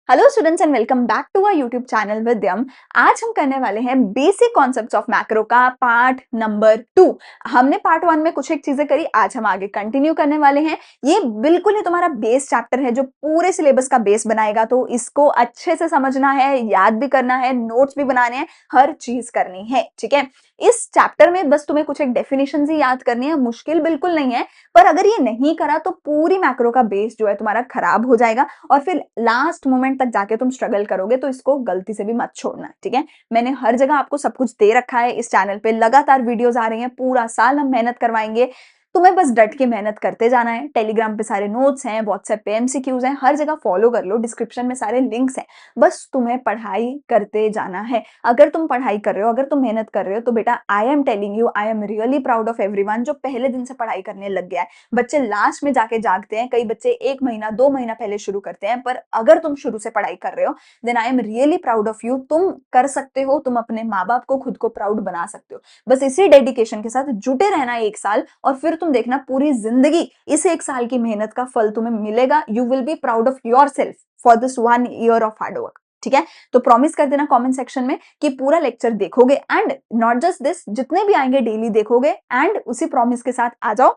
Hello students and welcome back to our YouTube channel Vidyam. आज हम करने वाले हैं बेसिक कॉन्सेप्ट्स ऑफ मैक्रो का पार्ट नंबर 2। हमने पार्ट 1 में कुछ एक चीजें करी, आज हम आगे कंटिन्यू करने वाले हैं। ये बिल्कुल ही तुम्हारा बेस चैप्टर है जो पूरे सिलेबस का बेस बनाएगा, तो इसको अच्छे से समझना है, याद भी करना है, नोट्स भी बनाने हैं, हर चीज करनी है। ठीक है, इस चैप्टर में बस तुम्हें कुछ एक डेफिनेशन ही याद करनी है, मुश्किल बिल्कुल नहीं है। पर अगर ये नहीं करा तो पूरी मैक्रो का बेस जो है तुम्हारा खराब हो जाएगा और फिर लास्ट मोमेंट तक जाके तुम स्ट्रगल करोगे। तो इसको गलती से भी मत छोड़ना, ठीक है। मैंने हर जगह आपको सब कुछ दे रखा है, इस चैनल पे लगातार वीडियोस आ रही हैं, पूरा साल हम मेहनत करवाएंगे। तुम्हें बस डट के मेहनत करते जाना है। टेलीग्राम पे सारे नोट्स हैं, व्हाट्सएप पे एमसीक्यूज हैं, हर जगह फॉलो कर लो, डिस्क्रिप्शन में सारे लिंक्स हैं। बस तुम्हें पढ़ाई करते जाना है। अगर तुम पढ़ाई कर रहे हो, अगर तुम मेहनत कर रहे हो, तो बेटा I am telling you, I am really proud of everyone जो पहले दिन से पढ़ाई करने लग गया है। बच्चे लास्ट में जाके जागते हैं, कई बच्चे 1 महीना 2 महीना पहले शुरू करते हैं, पर अगर तुम शुरू से पढ़ाई कर रहे हो then I am really proud of you. तुम कर सकते हो, तुम अपने माँ बाप को, खुद को प्राउड बना सकते हो। बस इसी डेडिकेशन के साथ जुटे रहना 1 साल, और फिर तुम देखना पूरी जिंदगी इस 1 साल की मेहनत का फल तुम्हें मिलेगा। You will be proud of your self for this 1 year of hard work. ठीक है, तो प्रॉमिस कर देना कमेंट सेक्शन में कि पूरा लेक्चर देखोगे, एंड नॉट जस्ट दिस, जितने भी आएंगे डेली देखोगे। एंड उसी प्रॉमिस के साथ आ जाओ,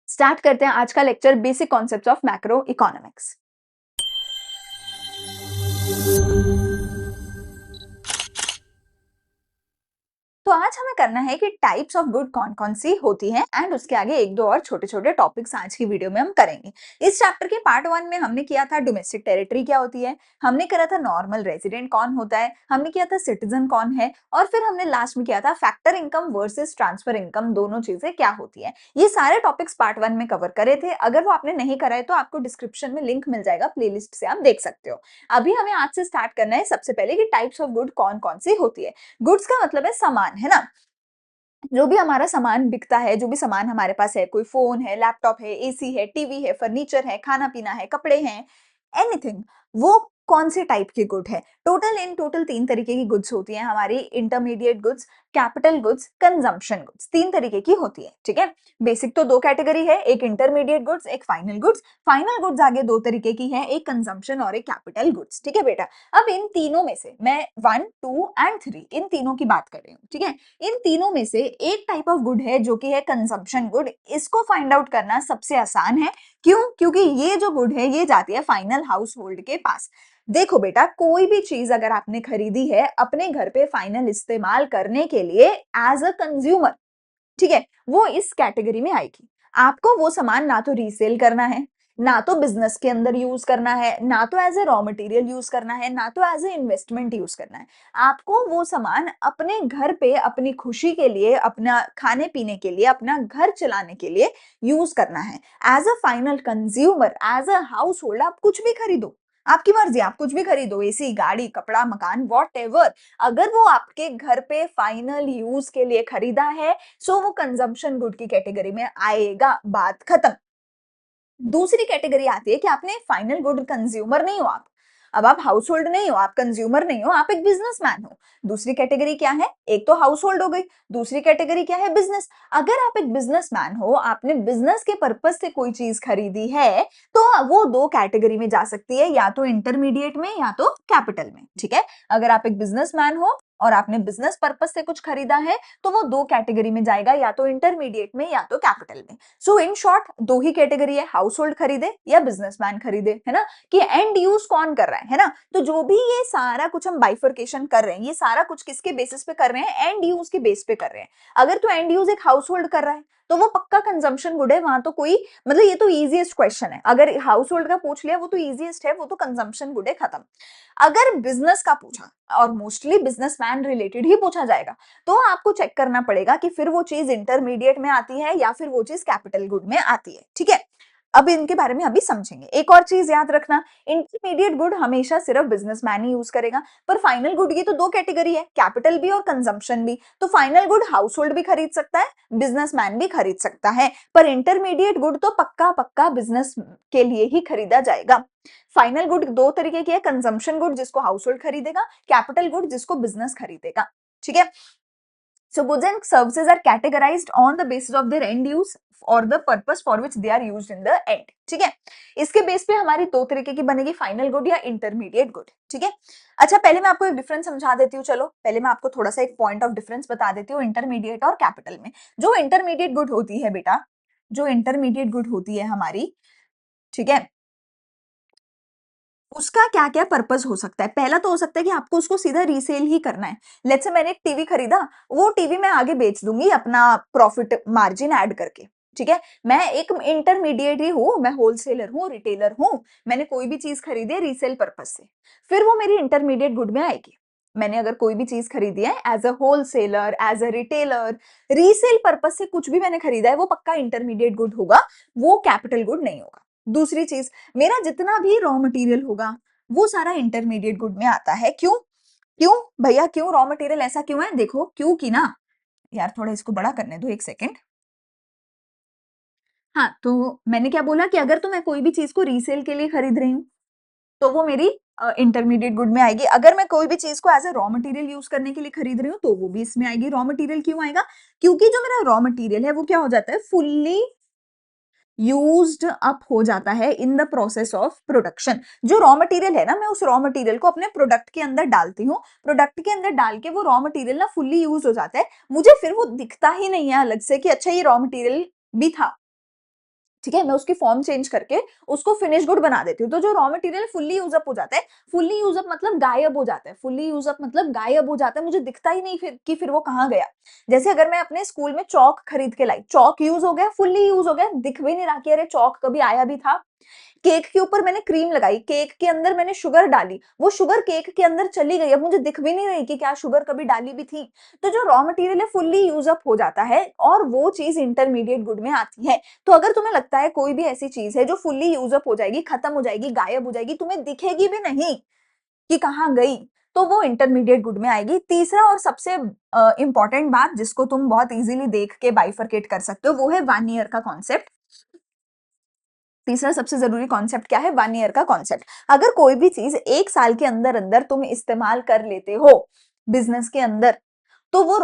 स्टार्ट करते हैं आज का lecture, basic concepts of macro economics. तो आज हमें करना है कि टाइप्स ऑफ गुड कौन कौन सी होती हैं, एंड उसके आगे एक दो और छोटे छोटे टॉपिक्स आज की वीडियो में हम करेंगे। इस चैप्टर के पार्ट 1 में हमने किया था डोमेस्टिक टेरिटरी क्या होती है, हमने करा था नॉर्मल रेजिडेंट कौन होता है, हमने किया था सिटीजन कौन है, और फिर हमने लास्ट में किया था factor income versus transfer income, दोनों चीजें क्या होती है। ये सारे टॉपिक्स पार्ट 1 में कवर करे थे। अगर वो आपने नहीं करा है तो आपको डिस्क्रिप्शन में लिंक मिल जाएगा, प्लेलिस्ट से आप देख सकते हो। अभी हमें आज से स्टार्ट करना है सबसे पहले कि टाइप्स ऑफ गुड कौन कौन सी होती है। गुड्स का मतलब है सामान, है ना। जो भी हमारा सामान बिकता है, जो भी सामान हमारे पास है, कोई फोन है, लैपटॉप है, एसी है, टीवी है, फर्नीचर है, खाना पीना है, कपड़े हैं, एनीथिंग, वो कौन से टाइप की गुड है। टोटल 3 तरीके की गुड्स होती हैं हमारी, intermediate goods, capital goods, consumption goods, 3 तरीके की होती है। ठीक है, बेसिक तो 2 कैटेगरी है, एक इंटरमीडिएट गुड्स, एक फाइनल गुड्स। फाइनल गुड्स आगे 2 तरीके की है, एक कंजम्पशन और एक कैपिटल गुड्स। ठीक है बेटा, अब इन तीनों में से मैं 1, 2 एंड 3 इन तीनों की बात कर रही हूँ। ठीक है, इन तीनों में से एक टाइप ऑफ गुड है जो कि है कंजम्पशन गुड। इसको फाइंड आउट करना सबसे आसान है। क्यों? क्योंकि ये जो गुड है ये जाती है फाइनल हाउस होल्ड के पास। देखो बेटा, कोई भी चीज अगर आपने खरीदी है अपने घर पे फाइनल इस्तेमाल करने के लिए एज अ कंज्यूमर, ठीक है, वो इस कैटेगरी में आएगी। आपको वो सामान ना तो रीसेल करना है, ना तो बिजनेस के अंदर यूज करना है, ना तो as a raw material use करना है, ना तो एज ए इन्वेस्टमेंट यूज करना है। आपको वो सामान अपने घर पे अपनी खुशी के लिए, अपना खाने पीने के लिए, अपना घर चलाने के लिए यूज करना है। As a final consumer, as a household, आप कुछ भी खरीदो, आपकी मर्जी, आप कुछ भी खरीदो, एसी, गाड़ी, कपड़ा, मकान, वॉट एवर, अगर वो आपके घर पे फाइनल यूज के लिए खरीदा है सो वो कंजम्पशन गुड की कैटेगरी में आएगा, बात खत्म। दूसरी कैटेगरी आती है कि आपने फाइनल गुड कंज्यूमर नहीं हो आप, अब आप हाउस होल्ड नहीं हो, आप कंज्यूमर नहीं हो, आप एक बिजनेसमैन हो। दूसरी कैटेगरी क्या है? एक तो हाउस होल्ड हो गई, दूसरी कैटेगरी क्या है? बिजनेस। अगर आप एक बिजनेसमैन हो, आपने बिजनेस के पर्पज से कोई चीज खरीदी है, तो वो 2 कैटेगरी में जा सकती है, या तो इंटरमीडिएट में या तो कैपिटल में। ठीक है, अगर आप एक बिजनेसमैन हो और आपने बिजनेस पर्पज से कुछ खरीदा है तो वो 2 कैटेगरी में जाएगा, या तो इंटरमीडिएट में या तो कैपिटल में। सो इन शॉर्ट 2 ही कैटेगरी है, हाउस होल्ड खरीदे या बिजनेसमैन खरीदे, है ना। कि एंड यूज कौन कर रहा है ना। तो जो भी ये सारा कुछ हम बाइफर्केशन कर रहे हैं, ये सारा कुछ किसके बेसिस पे कर रहे हैं? एंड यूज के बेस पे कर रहे हैं। अगर तो एंड यूज एक हाउस होल्ड कर रहा है तो वो पक्का कंजम्पशन गुड है, वहां तो कोई, मतलब ये तो इजीएस्ट क्वेश्चन है, अगर हाउस होल्ड का पूछ लिया वो तो इजीएस्ट है, वो तो कंजम्पशन गुड है, खत्म। अगर बिजनेस का पूछा, और मोस्टली बिजनेसमैन रिलेटेड ही पूछा जाएगा, तो आपको चेक करना पड़ेगा कि फिर वो चीज इंटरमीडिएट में आती है या फिर वो चीज कैपिटल गुड में आती है। ठीक है, अब इनके बारे में अभी समझेंगे। एक और चीज याद रखना, इंटरमीडिएट गुड हमेशा सिर्फ बिजनेसमैन ही यूज करेगा, पर फाइनल गुड की तो 2 कैटेगरी है, कैपिटल भी और कंजम्पशन भी। तो फाइनल गुड हाउस होल्ड भी खरीद सकता है, बिजनेसमैन भी खरीद सकता है, पर इंटरमीडिएट गुड तो पक्का पक्का बिजनेस के लिए ही खरीदा जाएगा। फाइनल गुड 2 तरीके की है, कंजम्पशन गुड जिसको हाउस होल्ड खरीदेगा, कैपिटल गुड जिसको बिजनेस खरीदेगा। ठीक है, So goods and services are categorized on the basis of their end use और the purpose for which they are used in the end. ठीक है, इसके बेस पे हमारी दो तरीके की बनेगी, फाइनल गुड या इंटरमीडिएट गुड. ठीक है, अच्छा पहले मैं आपको एक डिफरेंस समझा देती हूँ. चलो पहले मैं आपको थोड़ा सा एक पॉइंट ऑफ डिफरेंस बता देती हूँ इंटरमीडिएट और कैपिटल में. जो इंटरमीडिएट गुड होती है बेटा, जो इंटरमीडिएट गुड होती है हमारी, ठीक है, उसका क्या क्या पर्पस हो सकता है. पहला तो हो सकता है कि आपको उसको सीधा रीसेल ही करना है. लेट्स से मैंने एक टीवी खरीदा, वो टीवी मैं आगे बेच दूंगी अपना प्रॉफिट मार्जिन ऐड करके. ठीक है, मैं एक इंटरमीडिएट ही हूँ, मैं होलसेलर हूँ, रिटेलर हूँ, मैंने कोई भी चीज खरीदी है रीसेल पर्पस से, फिर वो मेरी इंटरमीडिएट गुड में आएगी. मैंने अगर कोई भी चीज खरीदी है as a wholesaler, as a retailer, resale purpose से कुछ भी मैंने खरीदा है, वो पक्का इंटरमीडिएट गुड होगा, वो कैपिटल गुड नहीं होगा. दूसरी चीज, मेरा जितना भी रॉ मटेरियल होगा वो सारा इंटरमीडिएट गुड में आता है. क्यों? क्यों भैया, क्यों रॉ मटेरियल ऐसा क्यों है? देखो क्यों की ना यार, थोड़ा इसको बड़ा करने दो एक सेकेंड. हाँ, तो मैंने क्या बोला कि अगर तो मैं कोई भी चीज को रीसेल के लिए खरीद रही हूँ तो वो मेरी इंटरमीडिएट गुड में आएगी. अगर मैं कोई भी चीज को as a raw material use करने के लिए खरीद रही हूँ तो वो भी इसमें आएगी. रॉ मटेरियल क्यों आएगा? क्योंकि जो मेरा रॉ मटेरियल है वो क्या हो जाता है, फुल्ली यूज्ड अप हो जाता है in the process of production. जो रॉ मटेरियल है ना, मैं उस रॉ मटेरियल को अपने प्रोडक्ट के अंदर डालती हूँ, प्रोडक्ट के अंदर डाल के वो रॉ मटेरियल ना फुल्ली यूज हो जाता है, मुझे फिर वो दिखता ही नहीं है अलग से कि अच्छा ये रॉ मटेरियल भी था. ठीक है, मैं उसकी फॉर्म चेंज करके उसको फिनिश गुड बना देती हूँ. तो जो raw material fully use up हो जाता है, फुल्ली यूज अप मतलब गायब हो जाता है, फुल्ली यूज अप मतलब गायब हो जाता है, मुझे दिखता ही नहीं फिर कि फिर वो कहाँ गया. जैसे अगर मैं अपने स्कूल में चौक खरीद के लाई, चौक यूज हो गया, फुल्ली यूज हो गया, दिख भी नहीं रहा कि अरे चौक कभी आया भी था. केक के ऊपर मैंने क्रीम लगाई, केक के अंदर मैंने शुगर डाली, वो शुगर केक के अंदर चली गई, अब मुझे दिख भी नहीं रही कि क्या शुगर कभी डाली भी थी. तो जो रॉ मटेरियल है फुल्ली यूज अप हो जाता है और वो चीज इंटरमीडिएट गुड में आती है. तो अगर तुम्हें लगता है कोई भी ऐसी चीज है जो फुल्ली यूज अप हो जाएगी, खत्म हो जाएगी, गायब हो जाएगी, तुम्हें दिखेगी भी नहीं कि कहाँ गई, तो वो इंटरमीडिएट गुड में आएगी. तीसरा और सबसे इंपॉर्टेंट बात जिसको तुम बहुत इजीली देख के बाइफरकेट कर सकते हो, वो है 1 ईयर का कॉन्सेप्ट. तीसरा सबसे जरूरी कॉन्सेप्ट क्या है? 1 ईयर का कॉन्सेप्ट. अगर कोई भी चीज 1 साल के अंदर अंदर तुम इस्तेमाल कर लेते हो बिजनेस के अंदर, तो वो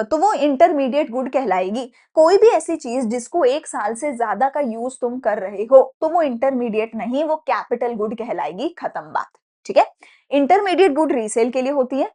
तो वो इंटरमीडिएट गुड कहलाएगी. कोई भी ऐसी चीज जिसको 1 साल से ज्यादा का यूज तुम कर रहे हो तो वो इंटरमीडिएट नहीं, वो कैपिटल गुड कहलाएगी. खत्म बात. ठीक है, इंटरमीडिएट गुड रीसेल के लिए होती है,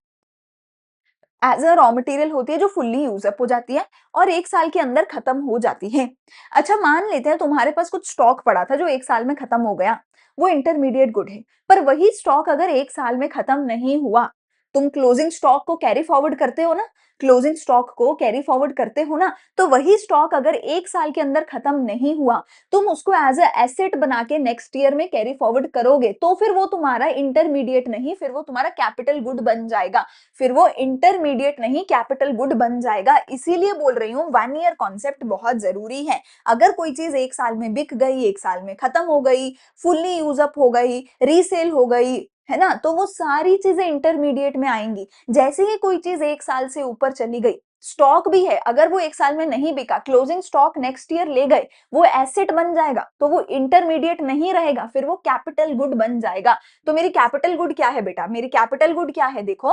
एज अ रॉ मटेरियल होती है जो फुल्ली यूज अप हो जाती है और 1 साल के अंदर खत्म हो जाती है. अच्छा मान लेते हैं तुम्हारे पास कुछ स्टॉक पड़ा था जो 1 साल में खत्म हो गया, वो इंटरमीडिएट गुड है. पर वही स्टॉक अगर 1 साल में खत्म नहीं हुआ, तुम क्लोजिंग स्टॉक को कैरी फॉरवर्ड करते हो ना, क्लोजिंग स्टॉक को कैरी फॉरवर्ड करते हो ना, तो वही स्टॉक अगर 1 साल के अंदर खत्म नहीं हुआ, तुम उसको एज अ एसेट बना के नेक्स्ट ईयर में कैरी फॉरवर्ड करोगे, तो फिर वो तुम्हारा इंटरमीडिएट नहीं, फिर वो तुम्हारा कैपिटल गुड बन जाएगा. फिर वो इंटरमीडिएट नहीं, कैपिटल गुड बन जाएगा. इसीलिए बोल रही हूँ 1 ईयर कॉन्सेप्ट बहुत जरूरी है. अगर कोई चीज 1 साल में बिक गई, 1 साल में खत्म हो गई, फुल्ली यूज अप हो गई, रीसेल हो गई, है ना, तो वो सारी चीजें इंटरमीडिएट में आएंगी. जैसे ही कोई चीज 1 साल से ऊपर चली गई, स्टॉक भी है, अगर वो 1 साल में नहीं बिका, क्लोजिंग स्टॉक नेक्स्ट ईयर ले गए, वो एसेट बन जाएगा, तो वो इंटरमीडिएट नहीं रहेगा, फिर वो कैपिटल गुड बन जाएगा. तो मेरी कैपिटल गुड क्या है बेटा? मेरी कैपिटल गुड क्या है? देखो,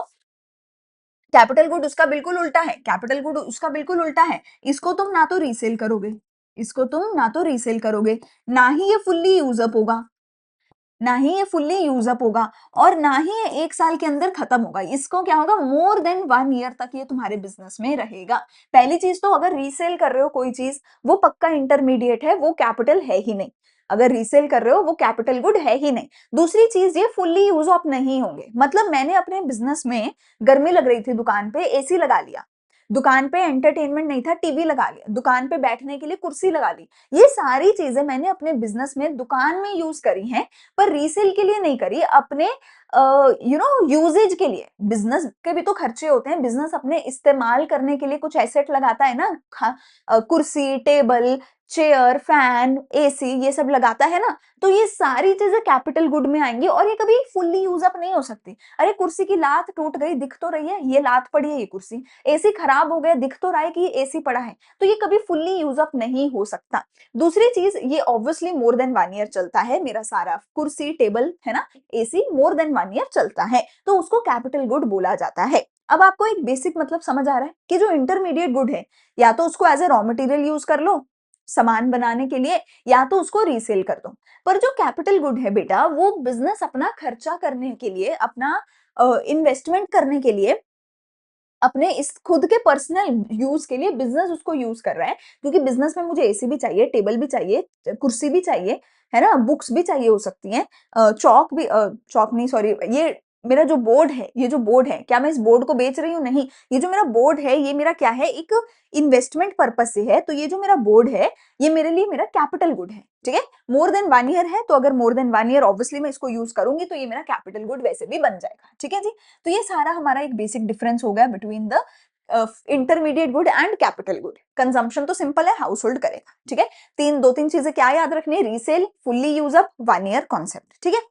कैपिटल गुड उसका बिल्कुल उल्टा है, कैपिटल गुड उसका बिल्कुल उल्टा है. इसको तुम ना तो रीसेल करोगे, इसको तुम ना तो रीसेल करोगे, ना ही ये फुल्ली यूज अप होगा, ना ही ये फुल्ली यूज अप होगा, और ना ही ये 1 साल के अंदर खत्म होगा. इसको क्या होगा, मोर देन 1 ईयर तक ये तुम्हारे बिजनेस में रहेगा. पहली चीज तो अगर रीसेल कर रहे हो कोई चीज, वो पक्का इंटरमीडिएट है, वो कैपिटल है ही नहीं. अगर रीसेल कर रहे हो वो कैपिटल गुड है ही नहीं. दूसरी चीज, ये फुल्ली यूज अप नहीं होंगे. मतलब मैंने अपने बिजनेस में, गर्मी लग रही थी दुकान पे, एसी लगा लिया, दुकान पे एंटरटेनमेंट नहीं था, टीवी लगा लिया, दुकान पे बैठने के लिए कुर्सी लगा ली. ये सारी चीजें मैंने अपने बिजनेस में दुकान में यूज करी हैं, पर रीसेल के लिए नहीं करी, अपने यूजेज के लिए. बिजनेस के भी तो खर्चे होते हैं, बिजनेस अपने इस्तेमाल करने के लिए कुछ एसेट लगाता है ना, कुर्सी, टेबल, चेयर, फैन, एसी, ये सब लगाता है ना. तो ये सारी चीजें कैपिटल गुड में आएंगी और ये कभी फुल्ली यूज अप नहीं हो सकती. अरे कुर्सी की लात टूट गई, दिख तो रही है ये लात पड़ी है, ये कुर्सी, एसी खराब हो गया, दिख तो रहा है कि ये एसी पड़ा है, तो ये कभी फुल्ली यूज अप नहीं हो सकता. दूसरी चीज, ये ऑब्वियसली मोर देन 1 ईयर चलता है, मेरा सारा कुर्सी, टेबल, है ना, एसी मोर देन 1 ईयर चलता है, तो उसको कैपिटल गुड बोला जाता है. अब आपको एक बेसिक मतलब समझ आ रहा है कि जो इंटरमीडिएट गुड है, या तो उसको as a raw material use कर लो सामान बनाने के लिए, या तो उसको रीसेल कर दो। पर जो कैपिटल गुड है बेटा, वो बिजनेस अपना खर्चा करने के लिए, अपना इन्वेस्टमेंट करने के लिए, अपने इस खुद के पर्सनल यूज के लिए बिजनेस उसको यूज कर रहा है, क्योंकि बिजनेस में मुझे एसी भी चाहिए, टेबल भी चाहिए, कुर्सी भी चाहिए, है ना, बुक्स भी चाहिए हो सकती हैं, चौक भी, चौक नहीं सॉरी, ये मेरा जो बोर्ड है, ये जो बोर्ड है, क्या मैं इस बोर्ड को बेच रही हूँ? नहीं, ये जो मेरा बोर्ड है, ये मेरा क्या है, एक इन्वेस्टमेंट पर्पज से है। तो ये जो मेरा बोर्ड है, ये मेरे लिए मेरा कैपिटल गुड है, ठीक है। मोर देन 1 ईयर है, तो अगर मोर देन 1 ईयर ऑब्वियसली मैं इसको यूज करूंगी, तो ये मेरा कैपिटल गुड वैसे भी बन जाएगा, ठीक है जी। तो ये सारा हमारा एक बेसिक डिफरेंस हो गया between the intermediate good and capital good. Consumption तो सिंपल है, हाउस होल्ड करेगा, ठीक है। दो तीन चीजें क्या याद रखनी है, resale, fully use up, 1 year concept, ठीक है।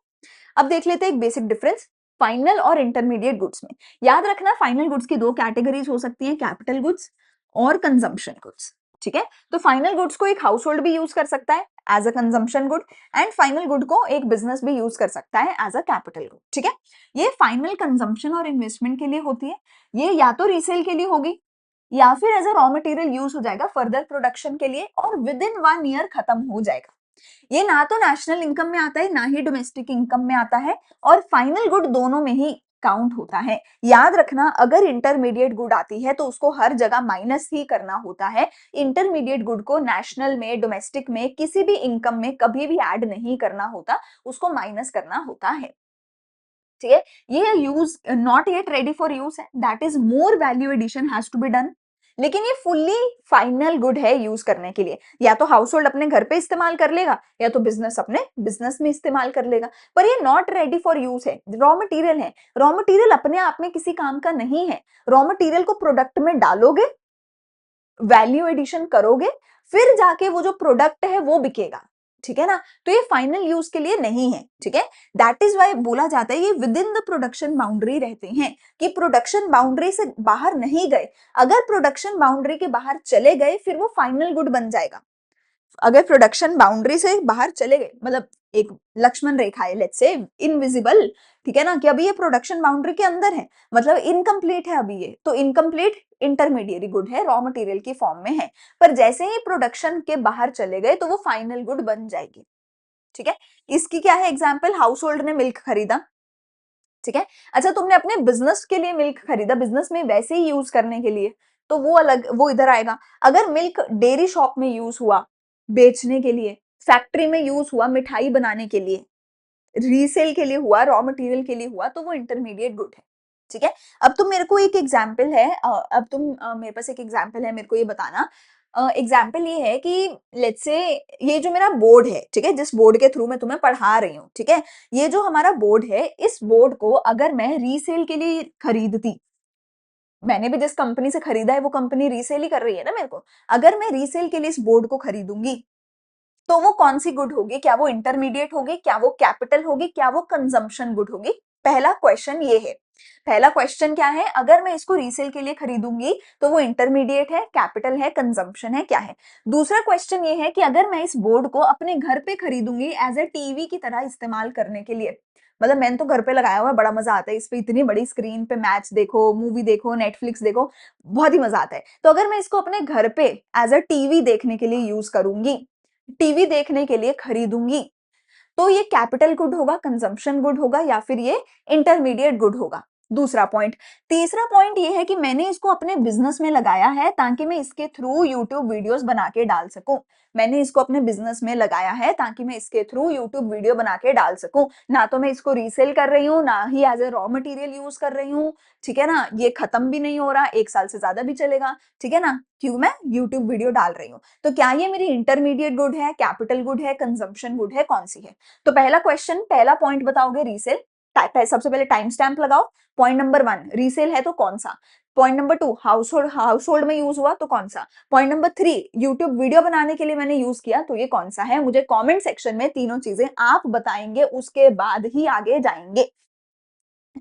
अब देख लेते हैं एक बेसिक डिफरेंस फाइनल और इंटरमीडिएट गुड्स में। याद रखना, फाइनल गुड्स की दो कैटेगरीज हो सकती हैं, कैपिटल गुड्स और कंजम्पशन गुड्स, ठीक है। तो फाइनल गुड्स को एक हाउस होल्ड भी यूज कर सकता है as a consumption good, and final good को एक बिजनेस भी यूज कर सकता है एज अ कैपिटल गुड, ठीक है। ये फाइनल कंजम्पशन और इन्वेस्टमेंट के लिए होती है, ये या तो रीसेल के लिए होगी, या फिर as a raw material use हो जाएगा फर्दर प्रोडक्शन के लिए, और विद इन 1 ईयर खत्म हो जाएगा। ये ना तो नेशनल इनकम में आता है, ना ही डोमेस्टिक इनकम में आता है, और फाइनल गुड दोनों में ही काउंट होता है। याद रखना, अगर इंटरमीडिएट गुड आती है तो उसको हर जगह माइनस ही करना होता है। इंटरमीडिएट गुड को नेशनल में, डोमेस्टिक में, किसी भी इनकम में कभी भी ऐड नहीं करना होता, उसको माइनस करना होता है, ठीक है। ये use not yet ready for use है, that is more value addition has to be done. लेकिन ये फुल्ली फाइनल गुड है यूज करने के लिए, या तो हाउस होल्ड अपने घर पे इस्तेमाल कर लेगा, या तो बिजनेस अपने बिजनेस में इस्तेमाल कर लेगा। पर ये नॉट रेडी फॉर यूज है, रॉ मटेरियल है। रॉ मटेरियल अपने आप में किसी काम का नहीं है, रॉ मटेरियल को प्रोडक्ट में डालोगे, वैल्यू एडिशन करोगे, फिर जाके वो जो प्रोडक्ट है वो बिकेगा, ठीक है ना। तो ये फाइनल यूज के लिए नहीं है, ठीक है। दैट इज वाई बोला जाता है ये with in the production boundary रहते हैं, कि प्रोडक्शन बाउंड्री से बाहर नहीं गए। अगर प्रोडक्शन बाउंड्री के बाहर चले गए, फिर वो फाइनल गुड बन जाएगा। अगर प्रोडक्शन बाउंड्री से बाहर चले गए, मतलब एक लक्ष्मण रेखा है, लेट्स से इनविजिबल, ठीक है ना, कि अभी ये प्रोडक्शन बाउंड्री के अंदर है, मतलब इनकम्प्लीट है अभी ये, तो इनकम्प्लीट इंटरमीडिएट गुड है, रॉ मटेरियल की फॉर्म में है। पर जैसे ही प्रोडक्शन के बाहर चले गए, तो वो फाइनल गुड बन जाएगी, ठीक है। इसकी क्या है एग्जाम्पल, हाउस होल्ड ने मिल्क खरीदा, ठीक है। अच्छा, तुमने अपने बिजनेस के लिए मिल्क खरीदा, बिजनेस में वैसे ही यूज करने के लिए, तो वो अलग, वो इधर आएगा। अगर मिल्क डेयरी शॉप में यूज हुआ बेचने के लिए, फैक्ट्री में यूज हुआ मिठाई बनाने के लिए, रीसेल के लिए हुआ, रॉ मटेरियल के लिए हुआ, तो वो इंटरमीडिएट गुड है, ठीक है। अब तुम मेरे को एक एग्जाम्पल है, अब तुम मेरे पास एक एग्जाम्पल है, मेरे को ये बताना। एग्जाम्पल ये है कि लेट्स से ये जो मेरा बोर्ड है, ठीक है, जिस बोर्ड के थ्रू मैं तुम्हें पढ़ा रही हूँ, ठीक है, ये जो हमारा बोर्ड है, इस बोर्ड को अगर मैं रीसेल के लिए खरीदती, मैंने भी जिस कंपनी से खरीदा है वो कंपनी रीसेल ही कर रही है ना मेरे को, अगर मैं रीसेल के लिए इस बोर्ड को खरीदूंगी, तो वो कौन सी गुड होगी, क्या वो इंटरमीडिएट होगी, क्या वो कैपिटल होगी, क्या वो कंजम्पशन गुड होगी? पहला क्वेश्चन ये है। पहला क्वेश्चन क्या है, अगर मैं इसको रीसेल के लिए खरीदूंगी, तो वो इंटरमीडिएट है, कैपिटल है, कंजम्पशन है, क्या है? दूसरा क्वेश्चन ये है कि अगर मैं इस बोर्ड को अपने घर पे खरीदूंगी एज ए टीवी की तरह इस्तेमाल करने के लिए, मतलब मैंने तो घर पे लगाया हुआ है, बड़ा मजा आता है इस पे, इतनी बड़ी स्क्रीन पे मैच देखो, मूवी देखो, नेटफ्लिक्स देखो, बहुत ही मजा आता है। तो अगर मैं इसको अपने घर पे एज अ टीवी देखने के लिए यूज करूंगी, टीवी देखने के लिए खरीदूंगी, तो ये कैपिटल गुड होगा, कंजम्पशन गुड होगा, या फिर ये इंटरमीडिएट गुड होगा? दूसरा पॉइंट। तीसरा पॉइंट ये है कि मैंने इसको अपने बिजनेस में लगाया है ताकि मैं इसके थ्रू यूट्यूब वीडियोस बना के डाल सकूं। मैंने इसको अपने बिजनेस में लगाया है ताकि मैं इसके थ्रू यूट्यूब वीडियो बना के डाल सकूं, ना तो मैं इसको रीसेल कर रही हूँ, ना ही as a raw material use कर रही हूँ, ठीक है ना। ये खत्म भी नहीं हो रहा, 1 साल से ज्यादा भी चलेगा, ठीक है ना, क्यों मैं यूट्यूब वीडियो डाल रही हूँ। तो क्या ये मेरी इंटरमीडिएट गुड है, कैपिटल गुड है, कंजम्पशन गुड है, कौन सी है? तो पहला क्वेश्चन, पहला पॉइंट बताओगे रीसेल, सबसे पहले टाइम स्टैंप लगाओ। पॉइंट नंबर 1 रीसेल है तो कौन सा? पॉइंट नंबर 2 हाउस होल्ड में यूज हुआ तो कौन सा? पॉइंट नंबर 3 यूट्यूब वीडियो बनाने के लिए मैंने यूज किया, तो ये कौन सा है? मुझे कमेंट सेक्शन में तीनों चीजें आप बताएंगे, उसके बाद ही आगे जाएंगे।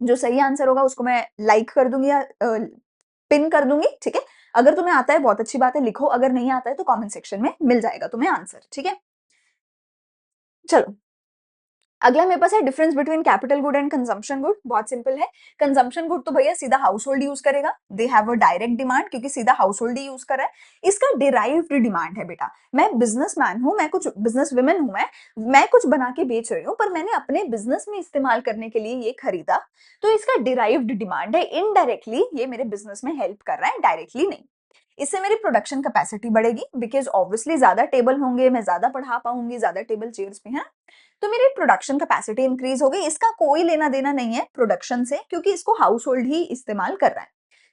जो सही आंसर होगा उसको मैं लाइक कर दूंगी या पिन कर दूंगी, ठीक है। अगर तुम्हें आता है बहुत अच्छी बात है, लिखो, अगर नहीं आता है तो कमेंट सेक्शन में मिल जाएगा तुम्हें आंसर, ठीक है। चलो, अगला मेरे पास है difference between capital good and consumption good. बहुत सिंपल है। कंजम्पशन गुड तो भैया सीधा हाउस होल्ड यूज करेगा, they have a direct demand क्योंकि सीधा हाउस होल्ड ही यूज कर रहा है। इसका डिराइव्ड डिमांड है बेटा, मैं बिजनेसमैन हूं, मैं कुछ बिजनेस वुमेन हूं, मैं कुछ बना के बेच रही हूँ पर मैंने अपने बिजनेस में इस्तेमाल करने के लिए ये खरीदा, तो इसका डिराइव्ड डिमांड है। इनडायरेक्टली ये मेरे बिजनेस में हेल्प कर रहा है, डायरेक्टली नहीं। इससे मेरी प्रोडक्शन कैपेसिटी बढ़ेगी बिकॉज ऑब्वियसली ज्यादा टेबल होंगे, मैं ज्यादा पढ़ा पाऊंगी, ज्यादा टेबल चेयर्स भी हैं, तो मेरी प्रोडक्शन कैपेसिटी इंक्रीज हो गई। इसका कोई लेना देना नहीं है प्रोडक्शन से क्योंकि इसको हाउस होल्ड ही इस्तेमाल कर रहा है।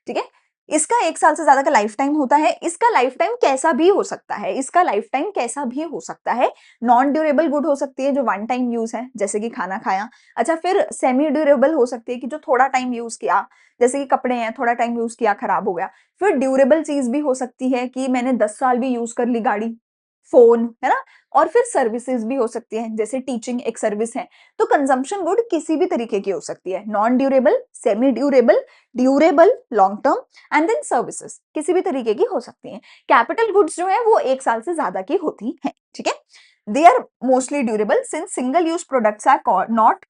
ठीक है। इसका 1 साल से ज्यादा का लाइफ टाइम होता है। इसका लाइफ टाइम कैसा भी हो सकता है, इसका लाइफ टाइम कैसा भी हो सकता है। नॉन ड्यूरेबल गुड हो सकती है जो वन टाइम यूज है जैसे कि खाना खाया। अच्छा, फिर सेमी ड्यूरेबल हो सकती है कि जो थोड़ा टाइम यूज किया, जैसे कि कपड़े हैं, थोड़ा टाइम यूज किया खराब हो गया। फिर ड्यूरेबल चीज भी हो सकती है कि मैंने 10 साल भी यूज कर ली गाड़ी, फोन, है ना। और फिर सर्विसेज भी हो सकती है, जैसे टीचिंग एक सर्विस है। तो कंजम्पशन गुड किसी भी तरीके की हो सकती है, non durable, semi durable, durable, long term and then services, किसी भी तरीके की हो सकती हैं। कैपिटल गुड्स जो है वो 1 साल से ज्यादा की होती हैं। ठीक है। They are mostly durable since single use products are not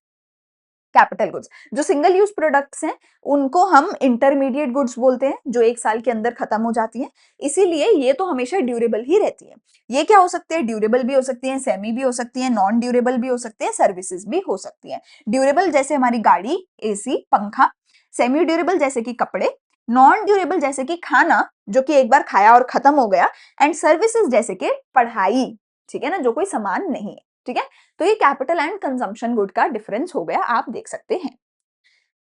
capital goods. जो सिंगल यूज प्रोडक्ट्स हैं उनको हम इंटरमीडिएट गुड्स बोलते हैं, जो 1 साल के अंदर खत्म हो जाती हैं। इसीलिए ये तो हमेशा ड्यूरेबल ही रहती है। ये क्या हो सकते हैं, ड्यूरेबल भी हो सकती है, सेमी भी हो सकती है, नॉन ड्यूरेबल भी हो सकती है, सर्विसेज भी हो सकती है। ड्यूरेबल जैसे हमारी गाड़ी, एसी, पंखा। सेमी ड्यूरेबल जैसे कि कपड़े। नॉन ड्यूरेबल जैसे कि खाना जो कि एक बार खाया और खत्म हो गया। एंड सर्विसेज जैसे कि पढ़ाई, ठीक है ना, जो कोई सामान नहीं है। ठीक है। तो ये कैपिटल एंड कंजम्पशन गुड का डिफरेंस हो गया, आप देख सकते हैं।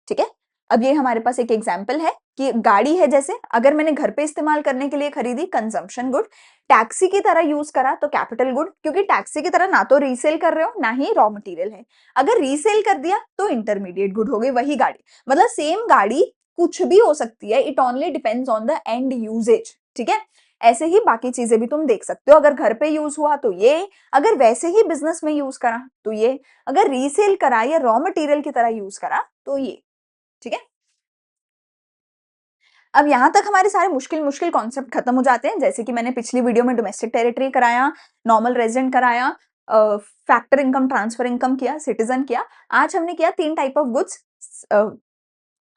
ठीक है। अब ये हमारे पास एक एग्जाम्पल है कि गाड़ी है, जैसे अगर मैंने घर पे इस्तेमाल करने के लिए खरीदी, कंजम्पशन गुड। टैक्सी की तरह यूज करा तो कैपिटल गुड, क्योंकि टैक्सी की तरह ना तो रीसेल कर रहे हो ना ही रॉ मटेरियल है। अगर रीसेल कर दिया तो इंटरमीडिएट गुड हो गई वही गाड़ी। मतलब सेम गाड़ी कुछ भी हो सकती है, it only depends on the end usages. ठीक है। ऐसे ही बाकी चीजें भी तुम देख सकते हो, अगर घर पे यूज हुआ तो ये, अगर वैसे ही बिजनेस में यूज करा तो ये, अगर रीसेल करा या रॉ मटेरियल की तरह यूज करा तो ये। ठीक है। अब यहां तक हमारे सारे मुश्किल मुश्किल कॉन्सेप्ट खत्म हो जाते हैं, जैसे कि मैंने पिछली वीडियो में डोमेस्टिक टेरिटरी कराया, नॉर्मल रेजिडेंट कराया, फैक्टर इनकम, ट्रांसफर इनकम किया, सिटीजन किया। आज हमने किया 3 टाइप ऑफ गुड्स,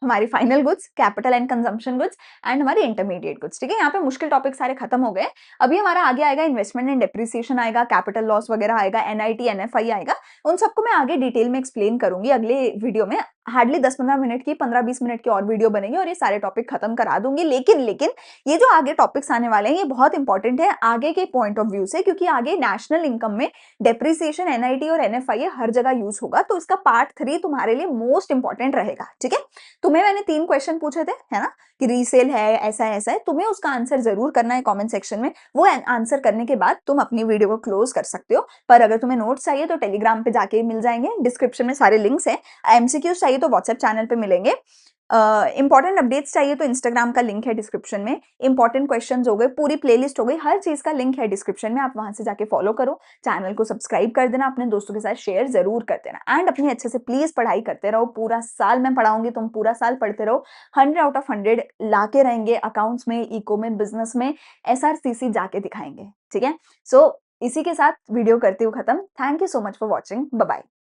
हमारी final goods, capital and consumption goods and हमारी इंटरमीडिएट गुड्स। ठीक है। यहाँ पे मुश्किल टॉपिक सारे खत्म हो गए। अभी हमारा आगे आएगा इन्वेस्टमेंट एंड डेप्रिसिएशन आएगा, कैपिटल लॉस वगैरह आएगा, एनआईटी, एनएफआई आएगा। उन सबको मैं आगे डिटेल में एक्सप्लेन करूंगी अगले वीडियो में। हार्डली 10-15 मिनट की, 15-20 मिनट की और वीडियो बनेगी और ये सारे टॉपिक खत्म करा दूंगी। लेकिन लेकिन ये जो आगे टॉपिक्स आने वाले हैं ये बहुत इंपॉर्टेंट है आगे के पॉइंट ऑफ व्यू से, क्योंकि आगे नेशनल इनकम में डेप्रिसिएशन, एनआईटी और एनएफआई हर जगह यूज होगा। तो इसका पार्ट 3 तुम्हारे लिए मोस्ट इंपॉर्टेंट रहेगा। ठीक है। तुम्हें मैंने 3 क्वेश्चन पूछे थे, है ना, कि रीसेल है, ऐसा है, ऐसा है। तुम्हें उसका आंसर जरूर करना है कमेंट सेक्शन में। वो आंसर करने के बाद तुम अपनी वीडियो को क्लोज कर सकते हो। पर अगर तुम्हें नोट्स चाहिए तो टेलीग्राम पे जाके मिल जाएंगे, डिस्क्रिप्शन में सारे लिंक्स हैं। एमसीक्यूज चाहिए तो व्हाट्सएप चैनल पे मिलेंगे। इंपॉर्टेंट अपडेट्स चाहिए तो इंस्टाग्राम का लिंक है डिस्क्रिप्शन में। इंपॉर्टेंट क्वेश्चंस हो गए, पूरी प्लेलिस्ट हो गई, हर चीज का लिंक है डिस्क्रिप्शन में, आप वहां से जाके फॉलो करो। चैनल को सब्सक्राइब कर देना, अपने दोस्तों के साथ शेयर जरूर कर देना एंड अपनी अच्छे से प्लीज पढ़ाई करते रहो। पूरा साल मैं पढ़ाऊंगी, तुम पूरा साल पढ़ते रहो। 100 आउट ऑफ 100 लाके रहेंगे, अकाउंट्स में, इको में, बिजनेस में, एसआरसीसी जाके दिखाएंगे। ठीक है। सो इसी के साथ वीडियो करती हूँ खत्म। Thank you so much for watching. Bye bye.